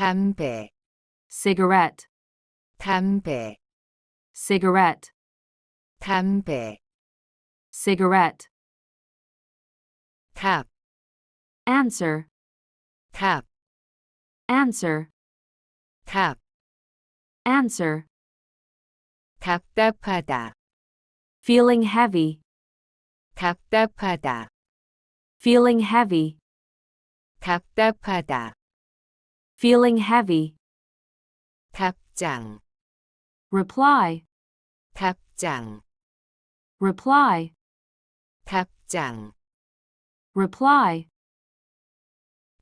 담배, cigarette, 담배, cigarette, 담배, cigarette. 답, Answer, 답, answer, 답, answer. 답답하다, Feeling heavy, 답답하다, feeling heavy, 답답하다, feeling heavy. 답장, Reply, 답장, reply, 답장, reply.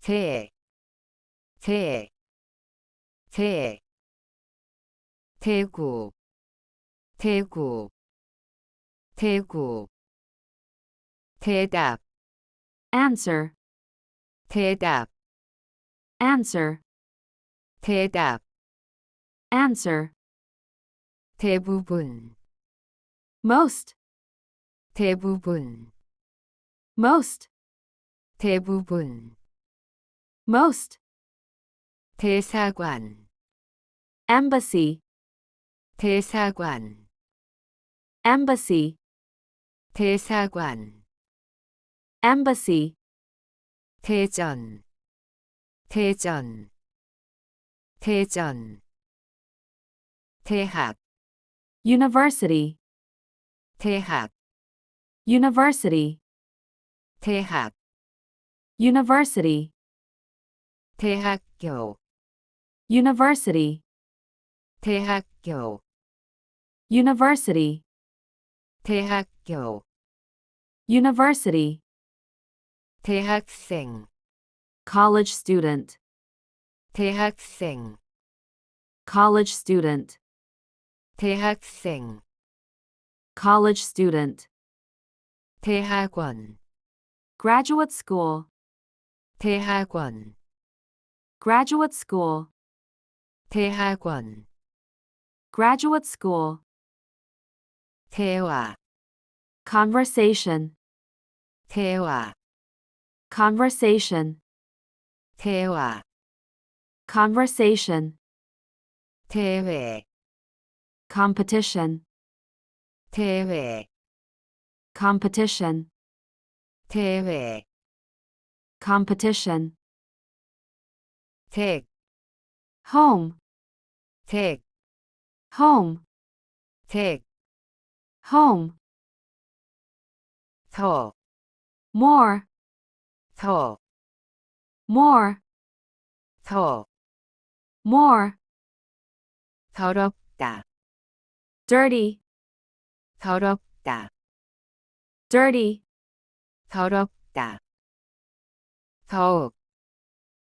대, 대, 대, 대구, 대구, 대구, 대답, Answer, 대답, answer, 대답, answer. 대부분, Most, 대부분, most, 대부분, most. 대사관, Embassy, 대사관, embassy, 대사관, embassy. 대전, 대전, 대전, 대학, University, 대학, university, 대학, university, 대학교, university, 대학교, university, 대학교, university. 대학생, College student, 대학생, college student, 대학생, college student. 대학원, Graduate school, 대학원, graduate school, 대학원, graduate school. 대화, Conversation, 대화, conversation, 대화, conversation. 대회, Competition, 대회, competition, 대회, competition. 댁, Home, 댁, home, 댁, home. 더, More, 더, more, 더, more. 더럽다, Dirty, 더럽다, dirty. 더럽다, 더욱,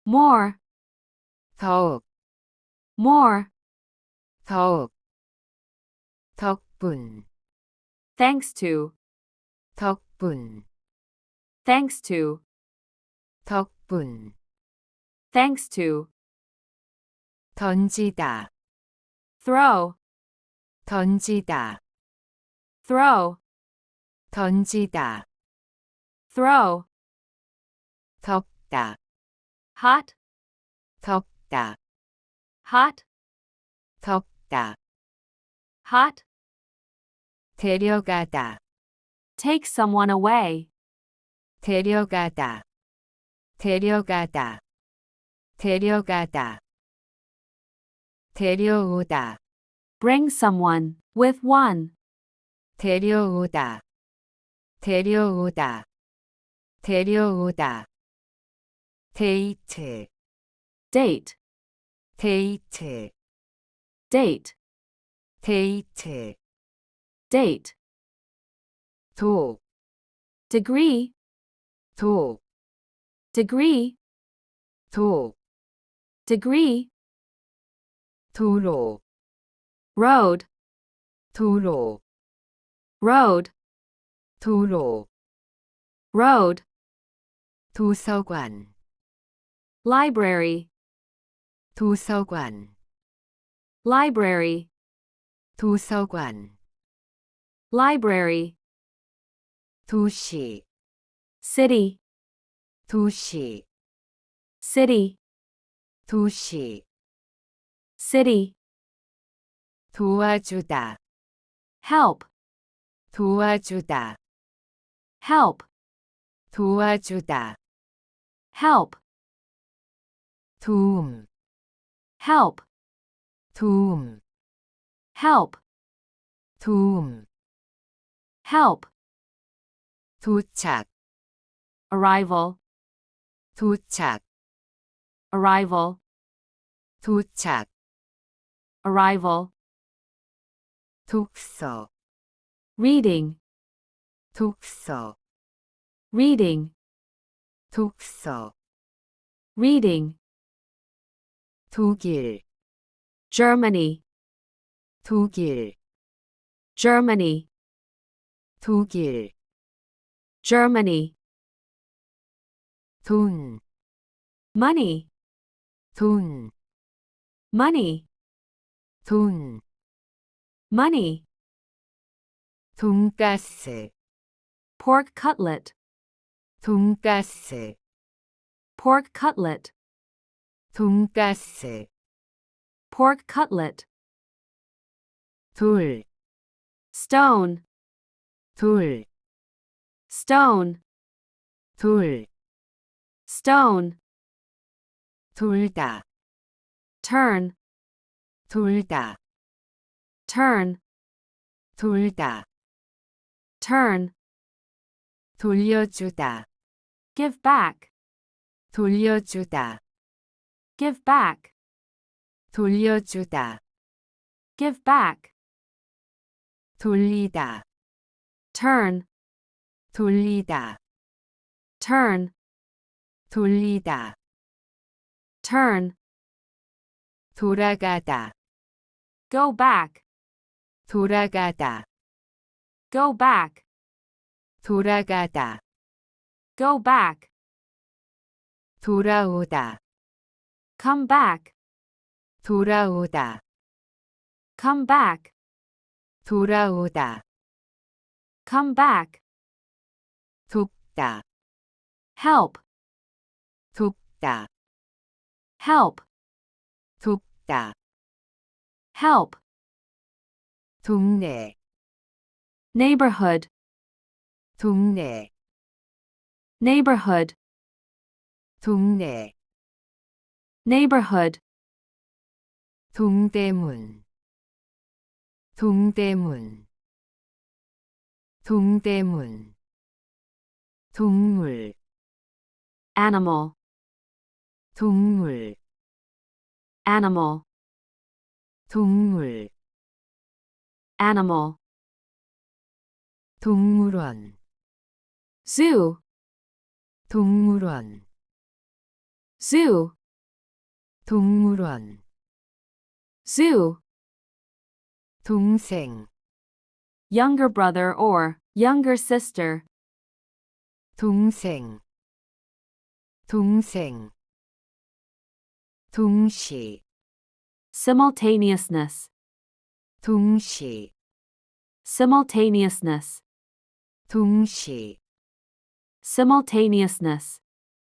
More, 더욱, more. 더욱, 덕분, Thanks to, 덕분, thanks to, 덕분, thanks to. 던지다, Throw, 던지다, throw, 던지다, throw. 덥다, Hot, 덥다, hot, 덥다, hot. 데려가다, Take someone away, 데려가다, 데려가다, 데려가다, 데려오다, bring someone, with one, 데려오다, 데려오다, 데려오다, 데이트, date, 데이트, date, 데이트, date. 도, Degree, 도, degree, 도, degree. 도로, Road, 도로, road, 도로, road. 도서관, Library, 도서관, library, 도서관, library. 도시, city, 도와주다, help, 도와주다, help, 도와주다, help, 도움, help, 도움, help, 도움, help, 도착, arrival, 도착, arrival, 도착, arrival, 독서, reading, 독서, reading, 독서, reading, 독일, Germany, 독일, Germany, 독일, Germany, 돈, money, 돈, money, 돈, money, 돈가스, pork cutlet, 돈가스, pork cutlet, 돈가스, pork cutlet, 돌, stone, 돌, stone, 돌, stone, 돌다, turn, 돌다, turn, 돌다, turn, 돌려주다, give back, 돌려주다, give back, 돌려주다, give back, 돌리다, turn, 돌리다, turn, 돌리다, turn, 돌아가다, go back, 돌아가다, go back, 돌아가다, go back, 돌아오다, come back, 돌아오다, come back, 돌아오다, come back, 돕다, help, 돕다, help, 돕다, help, 동네, neighborhood, 동네, neighborhood, 동네, neighborhood, 동대문, 동대문, 동대문, 동물, animal, 동물, animal, 동물, animal, 동물원, zoo, 동물원, zoo, 동물원, zoo, 동생, younger brother or younger sister, 동생, 동생, 동시, simultaneousness, 동시, simultaneousness, 동시, simultaneousness,